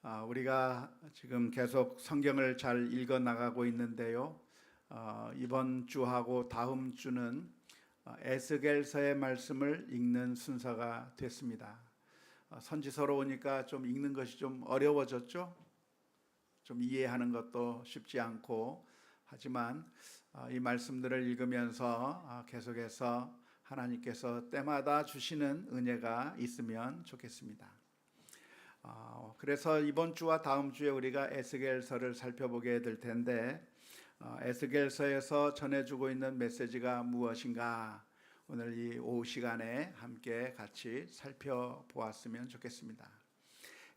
우리가 지금 계속 성경을 잘 읽어 나가고 있는데요. 이번 주하고 다음 주는 에스겔서의 말씀을 읽는 순서가 됐습니다. 선지서로 오니까 좀 읽는 것이 좀 어려워졌죠. 좀 이해하는 것도 쉽지 않고, 하지만 이 말씀들을 읽으면서 계속해서 하나님께서 때마다 주시는 은혜가 있으면 좋겠습니다. 그래서 이번 주와 다음 주에 우리가 에스겔서를 살펴보게 될 텐데, 에스겔서에서 전해주고 있는 메시지가 무엇인가 오늘 이 오후 시간에 함께 같이 살펴보았으면 좋겠습니다.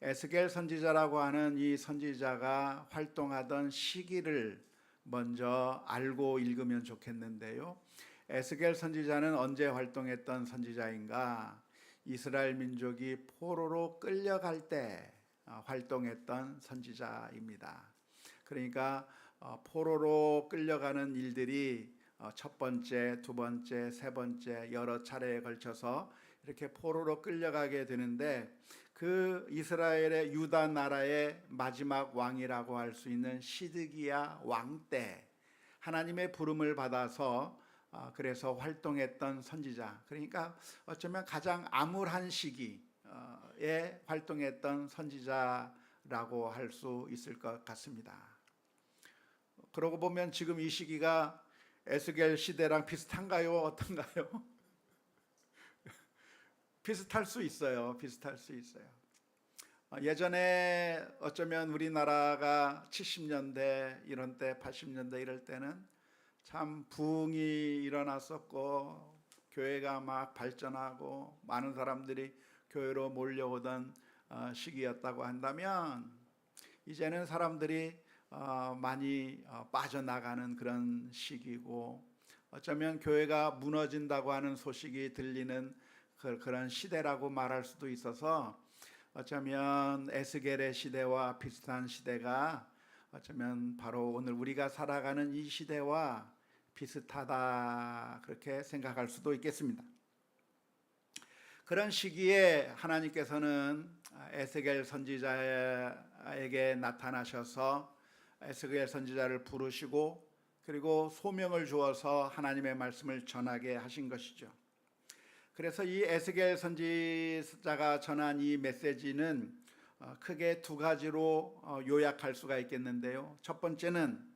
에스겔 선지자라고 하는 이 선지자가 활동하던 시기를 먼저 알고 읽으면 좋겠는데요. 에스겔 선지자는 언제 활동했던 선지자인가? 이스라엘 민족이 포로로 끌려갈 때 활동했던 선지자입니다. 그러니까 포로로 끌려가는 일들이 첫 번째, 두 번째, 세 번째 여러 차례에 걸쳐서 이렇게 포로로 끌려가게 되는데, 그 이스라엘의 유다 나라의 마지막 왕이라고 할 수 있는 시드기야 왕 때 하나님의 부름을 받아서 그래서 활동했던 선지자, 그러니까 어쩌면 가장 암울한 시기에 활동했던 선지자라고 할 수 있을 것 같습니다. 그러고 보면 지금 이 시기가 에스겔 시대랑 비슷한가요? 어떤가요? 비슷할 수 있어요. 비슷할 수 있어요. 예전에 어쩌면 우리나라가 70년대 이런 때, 80년대 이럴 때는 참 부흥이 일어났었고, 교회가 막 발전하고 많은 사람들이 교회로 몰려오던 시기였다고 한다면, 이제는 사람들이 많이 빠져나가는 그런 시기고, 어쩌면 교회가 무너진다고 하는 소식이 들리는 그런 시대라고 말할 수도 있어서, 어쩌면 에스겔의 시대와 비슷한 시대가 어쩌면 바로 오늘 우리가 살아가는 이 시대와 비슷하다, 그렇게 생각할 수도 있겠습니다. 그런 시기에 하나님께서는 에스겔 선지자에게 나타나셔서 에스겔 선지자를 부르시고, 그리고 소명을 주어서 하나님의 말씀을 전하게 하신 것이죠. 그래서 이 에스겔 선지자가 전한 이 메시지는 크게 두 가지로 요약할 수가 있겠는데요. 첫 번째는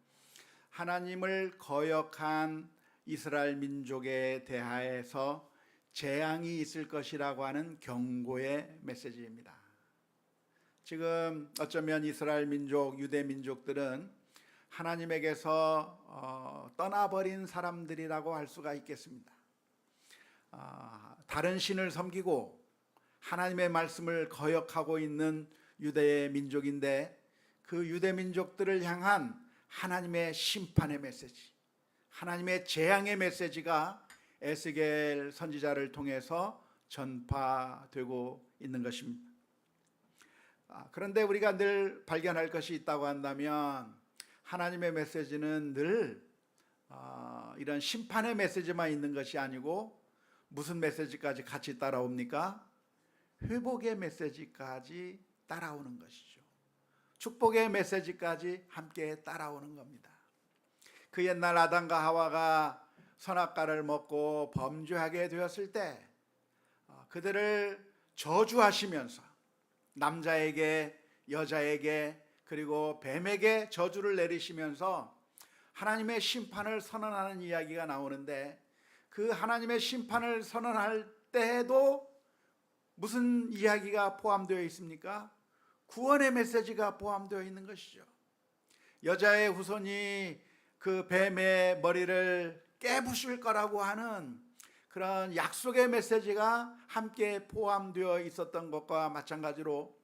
하나님을 거역한 이스라엘 민족에 대하여서 재앙이 있을 것이라고 하는 경고의 메시지입니다. 지금 어쩌면 이스라엘 민족, 유대 민족들은 하나님에게서 떠나버린 사람들이라고 할 수가 있겠습니다. 다른 신을 섬기고 하나님의 말씀을 거역하고 있는 유대의 민족인데, 그 유대 민족들을 향한 하나님의 심판의 메시지, 하나님의 재앙의 메시지가 에스겔 선지자를 통해서 전파되고 있는 것입니다. 그런데 우리가 늘 발견할 것이 있다고 한다면, 하나님의 메시지는 늘 이런 심판의 메시지만 있는 것이 아니고 무슨 메시지까지 같이 따라옵니까? 회복의 메시지까지 따라오는 것이죠. 축복의 메시지까지 함께 따라오는 겁니다. 그 옛날 아담과 하와가 선악과를 먹고 범죄하게 되었을 때 그들을 저주하시면서 남자에게, 여자에게, 그리고 뱀에게 저주를 내리시면서 하나님의 심판을 선언하는 이야기가 나오는데, 그 하나님의 심판을 선언할 때에도 무슨 이야기가 포함되어 있습니까? 구원의 메시지가 포함되어 있는 것이죠. 여자의 후손이 그 뱀의 머리를 깨부술 거라고 하는 그런 약속의 메시지가 함께 포함되어 있었던 것과 마찬가지로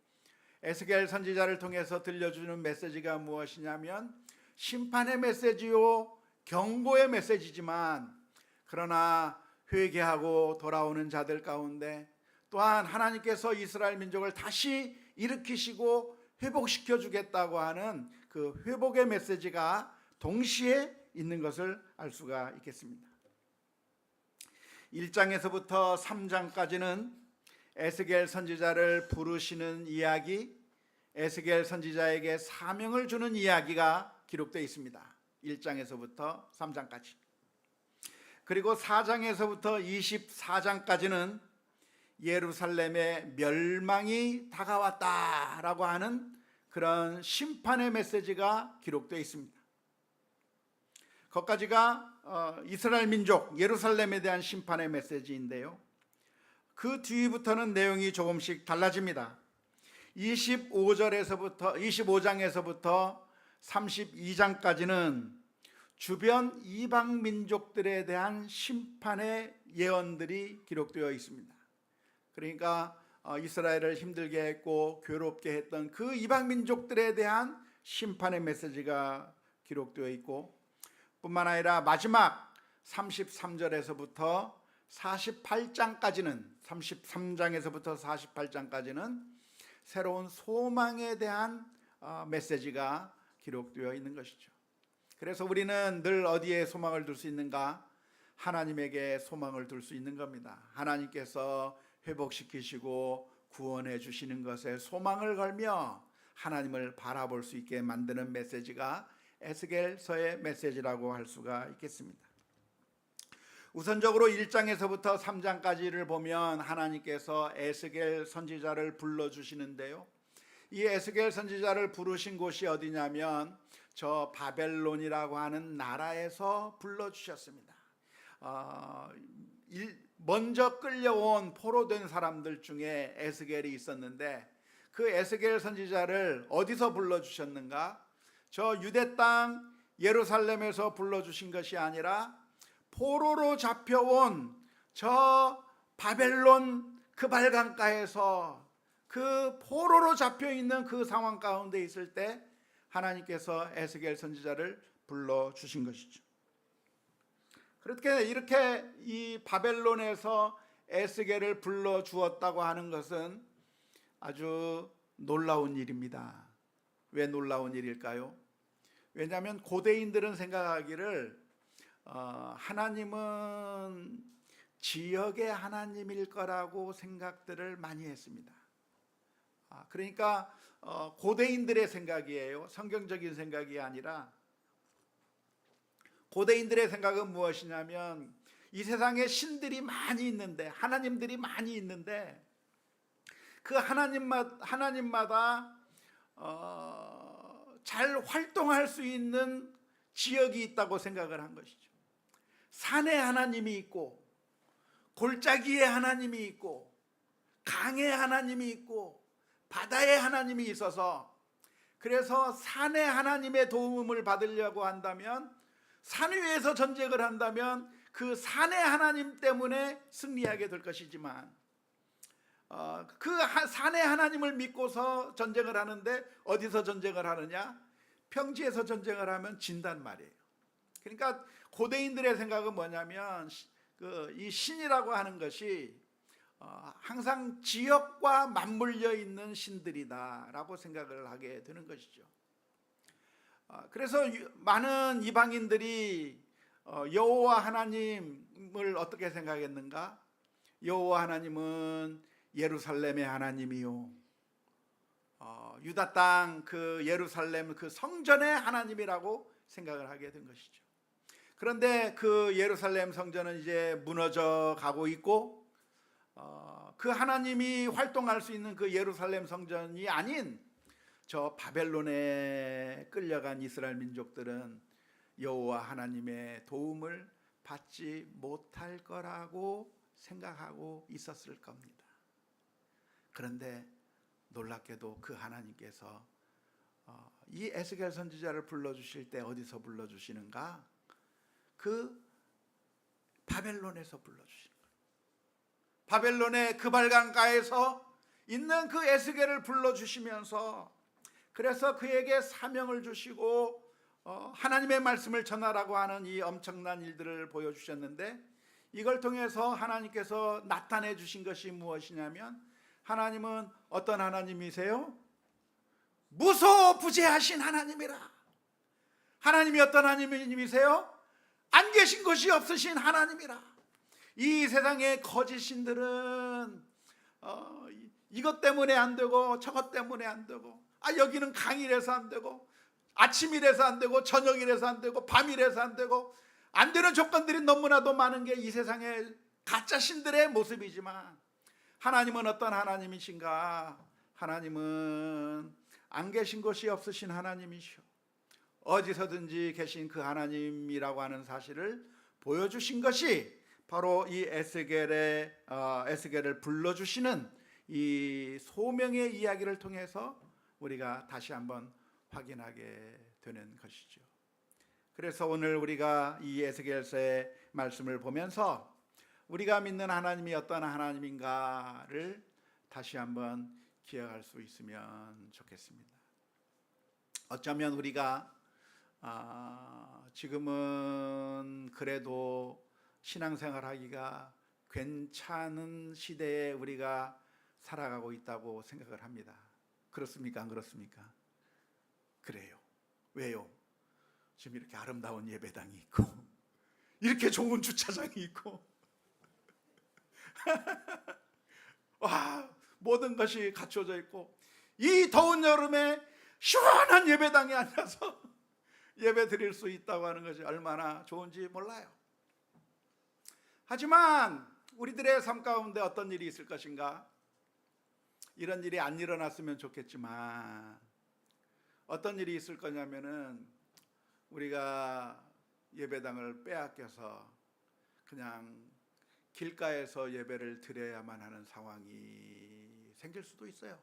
에스겔 선지자를 통해서 들려주는 메시지가 무엇이냐면 심판의 메시지요, 경고의 메시지지만, 그러나 회개하고 돌아오는 자들 가운데 또한 하나님께서 이스라엘 민족을 다시 일으키시고 회복시켜 주겠다고 하는 그 회복의 메시지가 동시에 있는 것을 알 수가 있겠습니다. 1장에서부터 3장까지는 에스겔 선지자를 부르시는 이야기, 에스겔 선지자에게 사명을 주는 이야기가 기록되어 있습니다. 1장에서부터 3장까지. 그리고 4장에서부터 24장까지는 예루살렘의 멸망이 다가왔다라고 하는 그런 심판의 메시지가 기록되어 있습니다. 거기까지가 이스라엘 민족 예루살렘에 대한 심판의 메시지인데요, 그 뒤부터는 내용이 조금씩 달라집니다. 25장에서부터 32장까지는 주변 이방 민족들에 대한 심판의 예언들이 기록되어 있습니다. 그러니까 이스라엘을 힘들게 했고 괴롭게 했던 그 이방 민족들에 대한 심판의 메시지가 기록되어 있고, 뿐만 아니라 마지막 33절에서부터 48장까지는 33장에서부터 48장까지는 새로운 소망에 대한 메시지가 기록되어 있는 것이죠. 그래서 우리는 늘 어디에 소망을 둘 수 있는가? 하나님에게 소망을 둘 수 있는 겁니다. 하나님께서 회복시키시고 구원해 주시는 것에 소망을 걸며 하나님을 바라볼 수 있게 만드는 메시지가 에스겔서의 메시지라고 할 수가 있겠습니다. 우선적으로 1장에서부터 3장까지를 보면 하나님께서 에스겔 선지자를 불러주시는데요, 이 에스겔 선지자를 부르신 곳이 어디냐면 저 바벨론이라고 하는 나라에서 불러주셨습니다. 먼저 끌려온 포로된 사람들 중에 에스겔이 있었는데, 그 에스겔 선지자를 어디서 불러주셨는가? 저 유대 땅 예루살렘에서 불러주신 것이 아니라 포로로 잡혀온 저 바벨론 그 발강가에서 그 포로로 잡혀있는 그 상황 가운데 있을 때 하나님께서 에스겔 선지자를 불러주신 것이죠. 그렇게 이렇게 이 바벨론에서 에스겔을 불러주었다고 하는 것은 아주 놀라운 일입니다. 왜 놀라운 일일까요? 왜냐하면 고대인들은 생각하기를 하나님은 지역의 하나님일 거라고 생각들을 많이 했습니다. 그러니까 고대인들의 생각이에요. 성경적인 생각이 아니라 고대인들의 생각은 무엇이냐면 이 세상에 신들이 많이 있는데, 하나님들이 많이 있는데 그 하나님마다 잘 활동할 수 있는 지역이 있다고 생각을 한 것이죠. 산에 하나님이 있고, 골짜기에 하나님이 있고, 강에 하나님이 있고, 바다에 하나님이 있어서, 그래서 산에 하나님의 도움을 받으려고 한다면, 산 위에서 전쟁을 한다면 그 산의 하나님 때문에 승리하게 될 것이지만, 그 산의 하나님을 믿고서 전쟁을 하는데 어디서 전쟁을 하느냐? 평지에서 전쟁을 하면 진단 말이에요. 그러니까 고대인들의 생각은 뭐냐면 이 신이라고 하는 것이 항상 지역과 맞물려 있는 신들이다라고 생각을 하게 되는 것이죠. 그래서 많은 이방인들이 여호와 하나님을 어떻게 생각했는가? 여호와 하나님은 예루살렘의 하나님이요, 유다 땅 그 예루살렘 그 성전의 하나님이라고 생각을 하게 된 것이죠. 그런데 그 예루살렘 성전은 이제 무너져 가고 있고, 그 하나님이 활동할 수 있는 그 예루살렘 성전이 아닌 저 바벨론에 끌려간 이스라엘 민족들은 여호와 하나님의 도움을 받지 못할 거라고 생각하고 있었을 겁니다. 그런데 놀랍게도 그 하나님께서 이 에스겔 선지자를 불러주실 때 어디서 불러주시는가? 그 바벨론에서 불러주시는 거예요. 바벨론의 그 발강가에서 있는 그 에스겔을 불러주시면서, 그래서 그에게 사명을 주시고 하나님의 말씀을 전하라고 하는 이 엄청난 일들을 보여주셨는데, 이걸 통해서 하나님께서 나타내 주신 것이 무엇이냐면, 하나님은 어떤 하나님이세요? 무소부재하신 하나님이라. 하나님이 어떤 하나님이세요? 안 계신 것이 없으신 하나님이라. 이 세상의 거짓 신들은 이것 때문에 안 되고 저것 때문에 안 되고, 여기는 강이라서 안 되고, 아침이라서 안 되고, 저녁이라서 안 되고, 밤이라서 안 되고, 안 되는 조건들이 너무나도 많은 게 이 세상의 가짜 신들의 모습이지만, 하나님은 어떤 하나님이신가? 하나님은 안 계신 곳이 없으신 하나님이시오. 어디서든지 계신 그 하나님이라고 하는 사실을 보여주신 것이 바로 이 에스겔을 불러주시는 이 소명의 이야기를 통해서 우리가 다시 한번 확인하게 되는 것이죠. 그래서 오늘 우리가 이 에스겔서의 말씀을 보면서 우리가 믿는 하나님이 어떤 하나님인가를 다시 한번 기억할 수 있으면 좋겠습니다. 어쩌면 우리가 지금은 그래도 신앙생활하기가 괜찮은 시대에 우리가 살아가고 있다고 생각을 합니다. 그렇습니까? 안 그렇습니까? 그래요. 왜요? 지금 이렇게 아름다운 예배당이 있고, 이렇게 좋은 주차장이 있고, 와, 모든 것이 갖춰져 있고, 이 더운 여름에 시원한 예배당에 앉아서 예배 드릴 수 있다고 하는 것이 얼마나 좋은지 몰라요. 하지만 우리들의 삶 가운데 어떤 일이 있을 것인가? 이런 일이 안 일어났으면 좋겠지만 어떤 일이 있을 거냐면은, 우리가 예배당을 빼앗겨서 그냥 길가에서 예배를 드려야만 하는 상황이 생길 수도 있어요.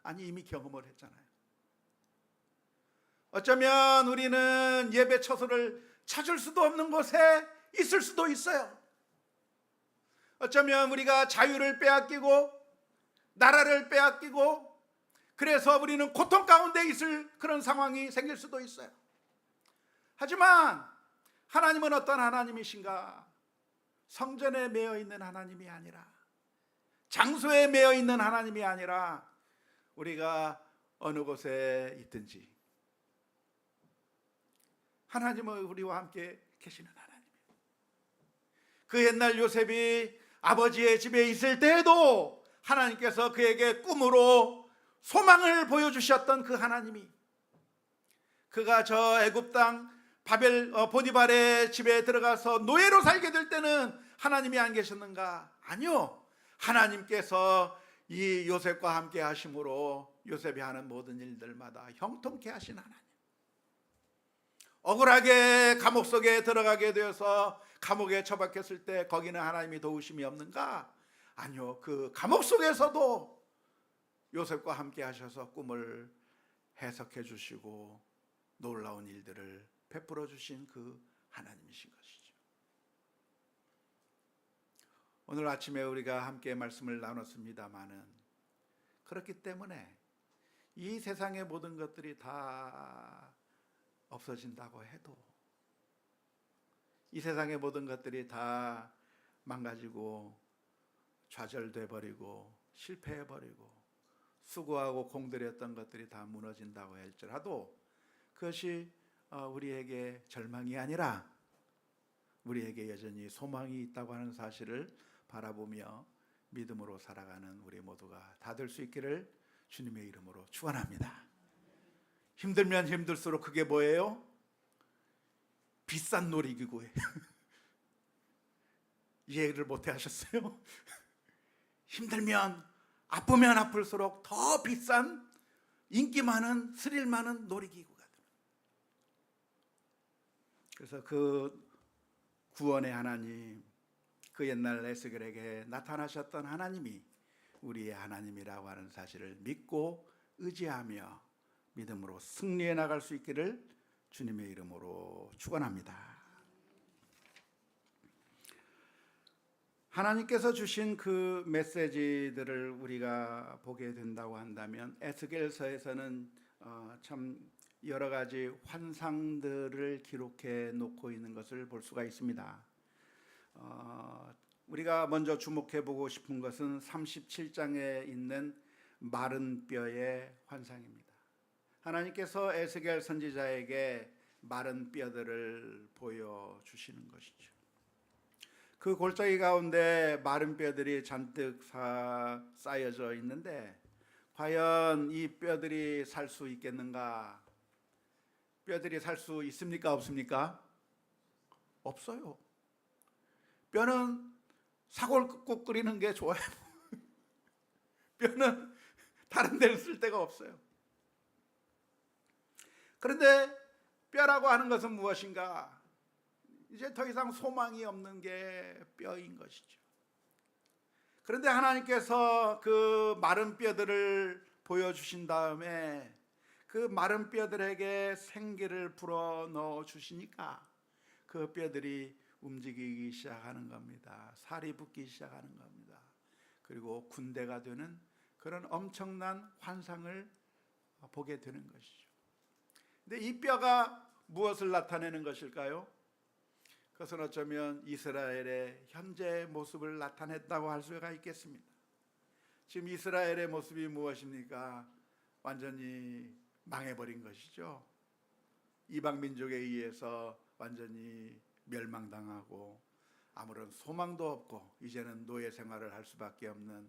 아니, 이미 경험을 했잖아요. 어쩌면 우리는 예배 처소를 찾을 수도 없는 곳에 있을 수도 있어요. 어쩌면 우리가 자유를 빼앗기고 나라를 빼앗기고, 그래서 우리는 고통 가운데 있을 그런 상황이 생길 수도 있어요. 하지만 하나님은 어떤 하나님이신가? 성전에 매여 있는 하나님이 아니라, 장소에 매여 있는 하나님이 아니라, 우리가 어느 곳에 있든지 하나님은 우리와 함께 계시는 하나님이에요. 그 옛날 요셉이 아버지의 집에 있을 때에도 하나님께서 그에게 꿈으로 소망을 보여주셨던 그 하나님이, 그가 저 애굽 땅 보디발의 집에 들어가서 노예로 살게 될 때는 하나님이 안 계셨는가? 아니요, 하나님께서 이 요셉과 함께 하심으로 요셉이 하는 모든 일들마다 형통케 하신 하나님. 억울하게 감옥 속에 들어가게 되어서 감옥에 처박혔을 때 거기는 하나님이 도우심이 없는가? 아니요, 그 감옥 속에서도 요셉과 함께 하셔서 꿈을 해석해 주시고 놀라운 일들을 베풀어 주신 그 하나님이신 것이죠. 오늘 아침에 우리가 함께 말씀을 나눴습니다마는, 그렇기 때문에 이 세상의 모든 것들이 다 없어진다고 해도, 이 세상의 모든 것들이 다 망가지고 좌절돼 버리고 실패해 버리고 수고하고 공들였던 것들이 다 무너진다고 할지라도, 그것이 우리에게 절망이 아니라 우리에게 여전히 소망이 있다고 하는 사실을 바라보며 믿음으로 살아가는 우리 모두가 다 될 수 있기를 주님의 이름으로 축원합니다. 힘들면 힘들수록 그게 뭐예요? 비싼 놀이기구예요. 이해를 못해 하셨어요? 힘들면, 아프면 아플수록 더 비싼, 인기 많은, 스릴 많은 놀이기구가 됩니다. 그래서 그 구원의 하나님, 그 옛날 에스겔에게 나타나셨던 하나님이 우리의 하나님이라고 하는 사실을 믿고 의지하며 믿음으로 승리해 나갈 수 있기를 주님의 이름으로 축원합니다. 하나님께서 주신 그 메시지들을 우리가 보게 된다고 한다면, 에스겔서에서는 참 여러 가지 환상들을 기록해 놓고 있는 것을 볼 수가 있습니다. 우리가 먼저 주목해 보고 싶은 것은 37장에 있는 마른 뼈의 환상입니다. 하나님께서 에스겔 선지자에게 마른 뼈들을 보여주시는 것이죠. 그 골짜기 가운데 마른 뼈들이 잔뜩 쌓여져 있는데 과연 이 뼈들이 살 수 있겠는가? 뼈들이 살 수 있습니까? 없습니까? 없어요. 뼈는 사골국 끓이는 게 좋아요. 뼈는 다른 데를 쓸 데가 없어요. 그런데 뼈라고 하는 것은 무엇인가? 이제 더 이상 소망이 없는 게 뼈인 것이죠. 그런데 하나님께서 그 마른 뼈들을 보여주신 다음에 그 마른 뼈들에게 생기를 불어 넣어 주시니까 그 뼈들이 움직이기 시작하는 겁니다. 살이 붙기 시작하는 겁니다. 그리고 군대가 되는 그런 엄청난 환상을 보게 되는 것이죠. 근데 이 뼈가 무엇을 나타내는 것일까요? 그것은 어쩌면 이스라엘의 현재 모습을 나타냈다고 할 수가 있겠습니다. 지금 이스라엘의 모습이 무엇입니까? 완전히 망해버린 것이죠. 이방 민족에 의해서 완전히 멸망당하고 아무런 소망도 없고 이제는 노예 생활을 할 수밖에 없는,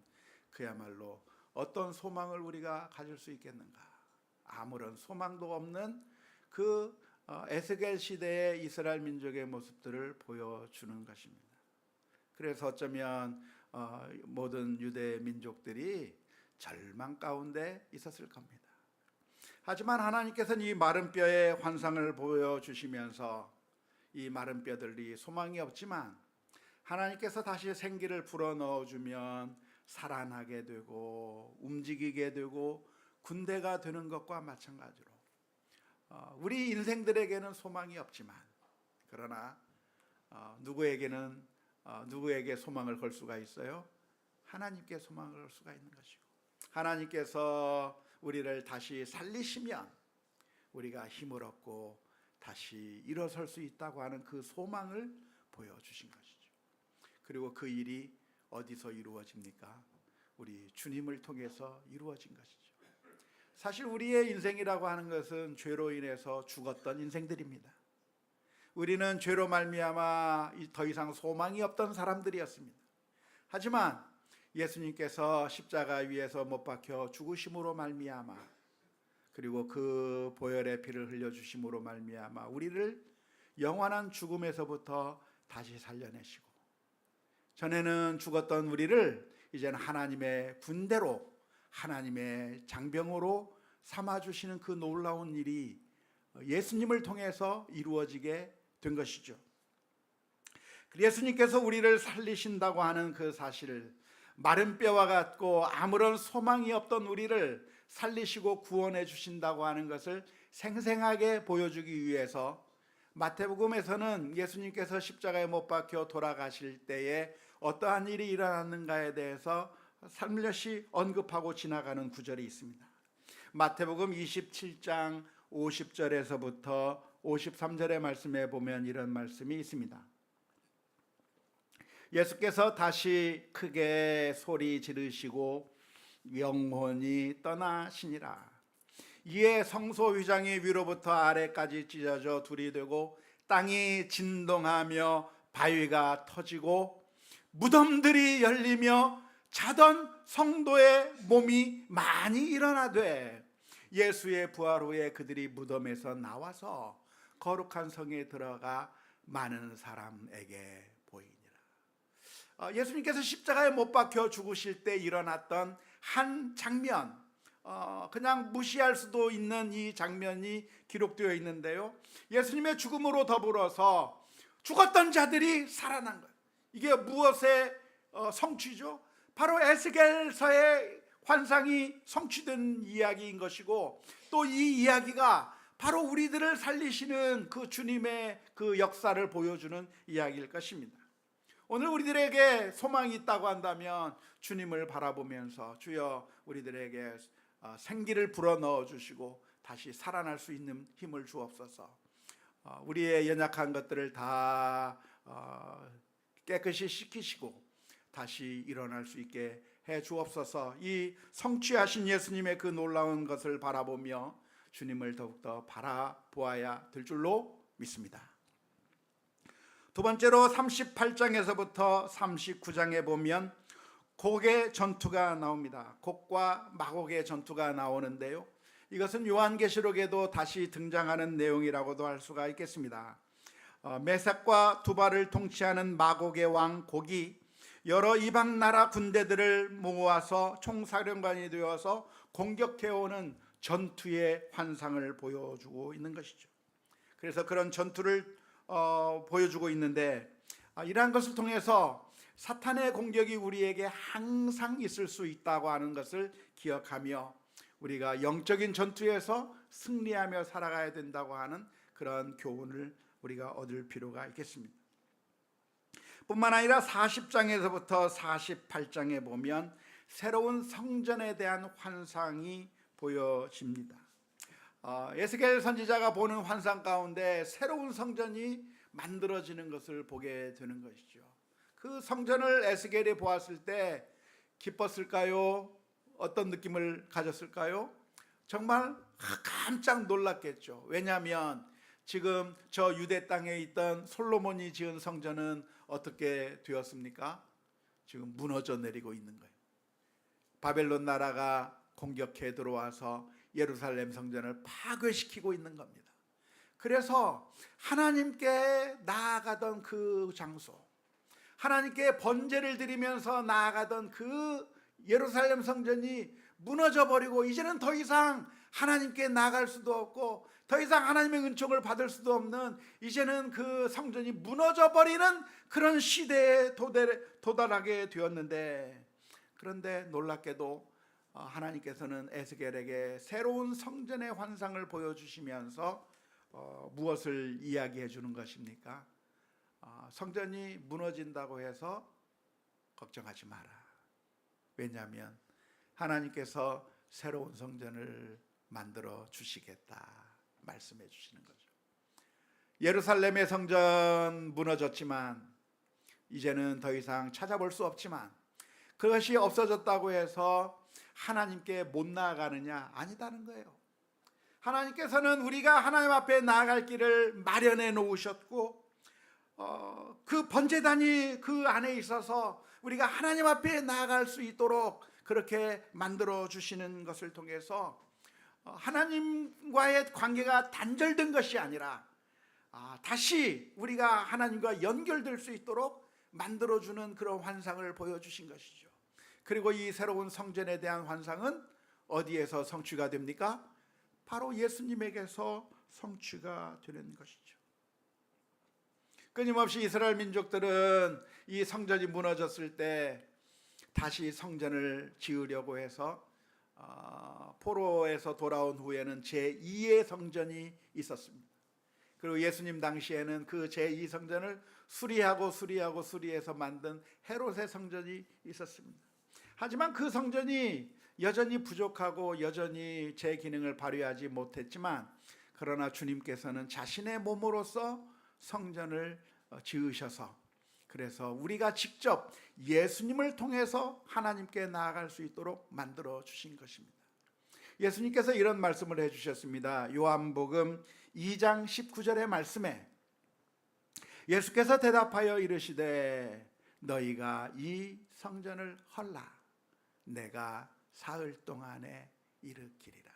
그야말로 어떤 소망을 우리가 가질 수 있겠는가? 아무런 소망도 없는 그 에스겔 시대의 이스라엘 민족의 모습들을 보여주는 것입니다. 그래서 어쩌면 모든 유대 민족들이 절망 가운데 있었을 겁니다. 하지만 하나님께서는 이 마른 뼈의 환상을 보여주시면서 이 마른 뼈들이 소망이 없지만 하나님께서 다시 생기를 불어넣어주면 살아나게 되고 움직이게 되고 군대가 되는 것과 마찬가지로 우리 인생들에게는 소망이 없지만, 그러나 누구에게 소망을 걸 수가 있어요? 하나님께 소망을 걸 수가 있는 것이고, 하나님께서 우리를 다시 살리시면 우리가 힘을 얻고 다시 일어설 수 있다고 하는 그 소망을 보여주신 것이죠. 그리고 그 일이 어디서 이루어집니까? 우리 주님을 통해서 이루어진 것이죠. 사실 우리의 인생이라고 하는 것은 죄로 인해서 죽었던 인생들입니다. 우리는 죄로 말미암아 더 이상 소망이 없던 사람들이었습니다. 하지만 예수님께서 십자가 위에서 못 박혀 죽으심으로 말미암아, 그리고 그 보혈의 피를 흘려주심으로 말미암아 우리를 영원한 죽음에서부터 다시 살려내시고, 전에는 죽었던 우리를 이제는 하나님의 군대로, 하나님의 장병으로 삼아주시는 그 놀라운 일이 예수님을 통해서 이루어지게 된 것이죠. 예수님께서 우리를 살리신다고 하는 그 사실을, 마른 뼈와 같고 아무런 소망이 없던 우리를 살리시고 구원해 주신다고 하는 것을 생생하게 보여주기 위해서 마태복음에서는 예수님께서 십자가에 못 박혀 돌아가실 때에 어떠한 일이 일어났는가에 대해서 살며시 언급하고 지나가는 구절이 있습니다. 마태복음 27장 50절에서부터 53절의 말씀에 보면 이런 말씀이 있습니다. 예수께서 다시 크게 소리 지르시고 영혼이 떠나시니라. 이에 성소 휘장이 위로부터 아래까지 찢어져 둘이 되고 땅이 진동하며 바위가 터지고 무덤들이 열리며 자던 성도의 몸이 많이 일어나되, 예수의 부활 후에 그들이 무덤에서 나와서 거룩한 성에 들어가 많은 사람에게 보이니라. 예수님께서 십자가에 못 박혀 죽으실 때 일어났던 한 장면, 그냥 무시할 수도 있는 이 장면이 기록되어 있는데요, 예수님의 죽음으로 더불어서 죽었던 자들이 살아난 거예요. 이게 무엇의 성취죠? 바로 에스겔서의 환상이 성취된 이야기인 것이고, 또 이 이야기가 바로 우리들을 살리시는 그 주님의 그 역사를 보여주는 이야기일 것입니다. 오늘 우리들에게 소망이 있다고 한다면 주님을 바라보면서 주여 우리들에게 생기를 불어넣어 주시고 다시 살아날 수 있는 힘을 주옵소서. 우리의 연약한 것들을 다 깨끗이 씻기시고 다시 일어날 수 있게 해 주옵소서. 이 성취하신 예수님의 그 놀라운 것을 바라보며 주님을 더욱더 바라보아야 될 줄로 믿습니다. 두 번째로 38장에서부터 39장에 보면 곡의 전투가 나옵니다. 곡과 마곡의 전투가 나오는데요, 이것은 요한계시록에도 다시 등장하는 내용이라고도 할 수가 있겠습니다. 메삭과 두발을 통치하는 마곡의 왕 곡이 여러 이방 나라 군대들을 모아서 총사령관이 되어서 공격해오는 전투의 환상을 보여주고 있는 것이죠. 그래서 그런 전투를 보여주고 있는데, 이러한 것을 통해서 사탄의 공격이 우리에게 항상 있을 수 있다고 하는 것을 기억하며 우리가 영적인 전투에서 승리하며 살아가야 된다고 하는 그런 교훈을 우리가 얻을 필요가 있겠습니다. 뿐만 아니라 40장에서부터 48장에 보면 새로운 성전에 대한 환상이 보여집니다. 에스겔 선지자가 보는 환상 가운데 새로운 성전이 만들어지는 것을 보게 되는 것이죠. 그 성전을 에스겔이 보았을 때 기뻤을까요? 어떤 느낌을 가졌을까요? 정말 깜짝 놀랐겠죠. 왜냐하면 지금 저 유대 땅에 있던 솔로몬이 지은 성전은 어떻게 되었습니까? 지금 무너져 내리고 있는 거예요. 바벨론 나라가 공격해 들어와서 예루살렘 성전을 파괴시키고 있는 겁니다. 그래서 하나님께 나아가던 그 장소, 하나님께 번제를 드리면서 나아가던 그 예루살렘 성전이 무너져 버리고 이제는 더 이상 하나님께 나아갈 수도 없고 더 이상 하나님의 은총을 받을 수도 없는, 이제는 그 성전이 무너져 버리는 그런 시대에 도달하게 되었는데, 그런데 놀랍게도 하나님께서는 에스겔에게 새로운 성전의 환상을 보여주시면서 무엇을 이야기해 주는 것입니까? 성전이 무너진다고 해서 걱정하지 마라. 왜냐하면 하나님께서 새로운 성전을 만들어 주시겠다 말씀해 주시는 거죠. 예루살렘의 성전 무너졌지만 이제는 더 이상 찾아볼 수 없지만, 그것이 없어졌다고 해서 하나님께 못 나아가느냐? 아니다는 거예요. 하나님께서는 우리가 하나님 앞에 나아갈 길을 마련해 놓으셨고, 그 번제단이 그 안에 있어서 우리가 하나님 앞에 나아갈 수 있도록 그렇게 만들어 주시는 것을 통해서 하나님과의 관계가 단절된 것이 아니라 다시 우리가 하나님과 연결될 수 있도록 만들어주는 그런 환상을 보여주신 것이죠. 그리고 이 새로운 성전에 대한 환상은 어디에서 성취가 됩니까? 바로 예수님에게서 성취가 되는 것이죠. 끊임없이 이스라엘 민족들은 이 성전이 무너졌을 때 다시 성전을 지으려고 해서 포로에서 돌아온 후에는 제2의 성전이 있었습니다. 그리고 예수님 당시에는 그 제2 성전을 수리해서 만든 헤롯의 성전이 있었습니다. 하지만 그 성전이 여전히 부족하고 여전히 제 기능을 발휘하지 못했지만, 그러나 주님께서는 자신의 몸으로서 성전을 지으셔서, 그래서 우리가 직접 예수님을 통해서 하나님께 나아갈 수 있도록 만들어 주신 것입니다. 예수님께서 이런 말씀을 해주셨습니다. 요한복음 2장 19절의 말씀에 예수께서 대답하여 이르시되 너희가 이 성전을 헐라 내가 사흘 동안에 일으키리라.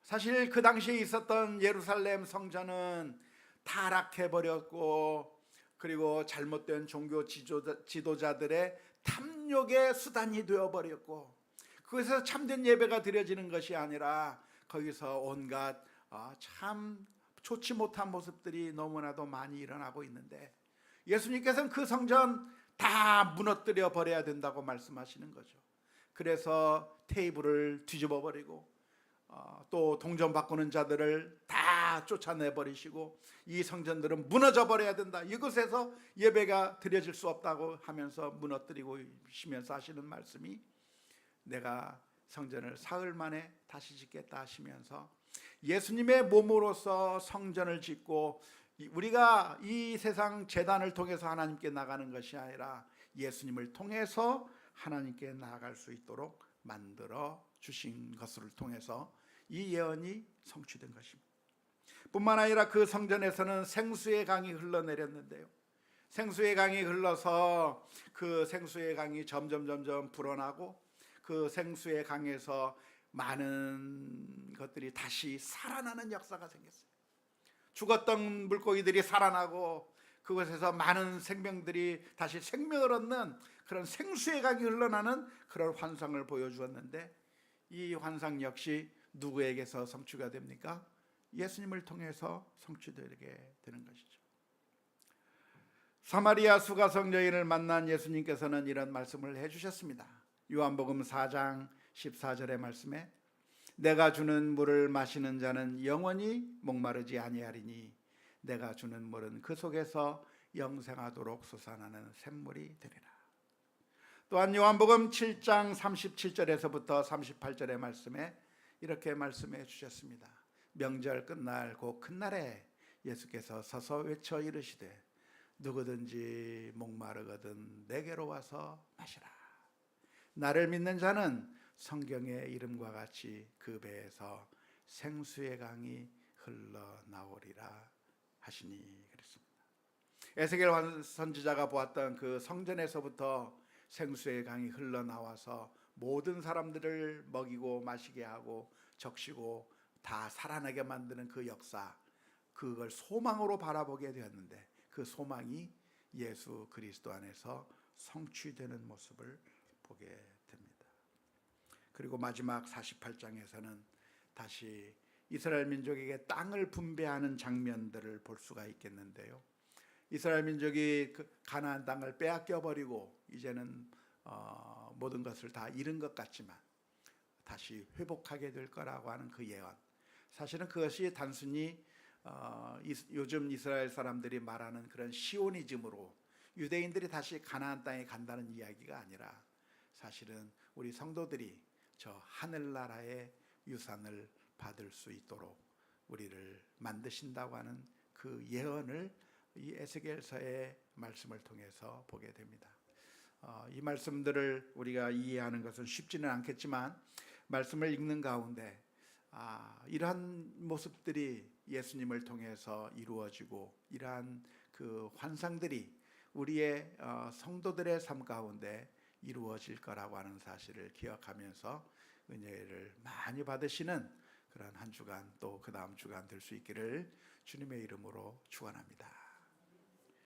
사실 그 당시에 있었던 예루살렘 성전은 타락해버렸고, 그리고 잘못된 종교 지도자들의 탐욕의 수단이 되어버렸고, 그것에서 참된 예배가 드려지는 것이 아니라 거기서 온갖 참 좋지 못한 모습들이 너무나도 많이 일어나고 있는데, 예수님께서는 그 성전 다 무너뜨려 버려야 된다고 말씀하시는 거죠. 그래서 테이블을 뒤집어 버리고 또 동전 바꾸는 자들을 다 쫓아내 버리시고 이 성전들은 무너져 버려야 된다, 이곳에서 예배가 드려질 수 없다고 하면서 무너뜨리고 시면서 하시는 말씀이 내가 성전을 사흘 만에 다시 짓겠다 하시면서 예수님의 몸으로서 성전을 짓고, 우리가 이 세상 제단을 통해서 하나님께 나가는 것이 아니라 예수님을 통해서 하나님께 나아갈 수 있도록 만들어 주신 것을 통해서 이 예언이 성취된 것입니다. 뿐만 아니라 그 성전에서는 생수의 강이 흘러내렸는데요. 생수의 강이 흘러서 그 생수의 강이 점점 불어나고 그 생수의 강에서 많은 것들이 다시 살아나는 역사가 생겼어요. 죽었던 물고기들이 살아나고 그곳에서 많은 생명들이 다시 생명을 얻는 그런 생수의 강이 흘러나는 그런 환상을 보여주었는데, 이 환상 역시 누구에게서 성취가 됩니까? 예수님을 통해서 성취되게 되는 것이죠. 사마리아 수가성 여인을 만난 예수님께서는 이런 말씀을 해주셨습니다. 요한복음 4장 14절의 말씀에 내가 주는 물을 마시는 자는 영원히 목마르지 아니하리니 내가 주는 물은 그 속에서 영생하도록 솟아나는 샘물이 되리라. 또한 요한복음 7장 37절에서부터 38절의 말씀에 이렇게 말씀해 주셨습니다. 명절 끝날 곧 큰 날에 예수께서 서서 외쳐 이르시되 누구든지 목마르거든 내게로 와서 마시라. 나를 믿는 자는 성경의 이름과 같이 그 배에서 생수의 강이 흘러나오리라 하시니 그랬습니다. 에스겔 선지자가 보았던 그 성전에서부터 생수의 강이 흘러나와서 모든 사람들을 먹이고 마시게 하고 적시고 다 살아나게 만드는 그 역사, 그걸 소망으로 바라보게 되었는데 그 소망이 예수 그리스도 안에서 성취되는 모습을 보게 됩니다. 그리고 마지막 48장에서는 다시 이스라엘 민족에게 땅을 분배하는 장면들을 볼 수가 있겠는데요. 이스라엘 민족이 가나안 땅을 빼앗겨 버리고 이제는 모든 것을 다 잃은 것 같지만 다시 회복하게 될 거라고 하는 그 예언, 사실은 그것이 단순히 요즘 이스라엘 사람들이 말하는 그런 시오니즘으로 유대인들이 다시 가나안 땅에 간다는 이야기가 아니라 사실은 우리 성도들이 저 하늘나라의 유산을 받을 수 있도록 우리를 만드신다고 하는 그 예언을 이 에스겔서의 말씀을 통해서 보게 됩니다. 이 말씀들을 우리가 이해하는 것은 쉽지는 않겠지만 말씀을 읽는 가운데 이러한 모습들이 예수님을 통해서 이루어지고 이러한 그 환상들이 우리의 성도들의 삶 가운데 이루어질 거라고 하는 사실을 기억하면서 은혜를 많이 받으시는 그런 한 주간 또 그 다음 주간 될 수 있기를 주님의 이름으로 축원합니다.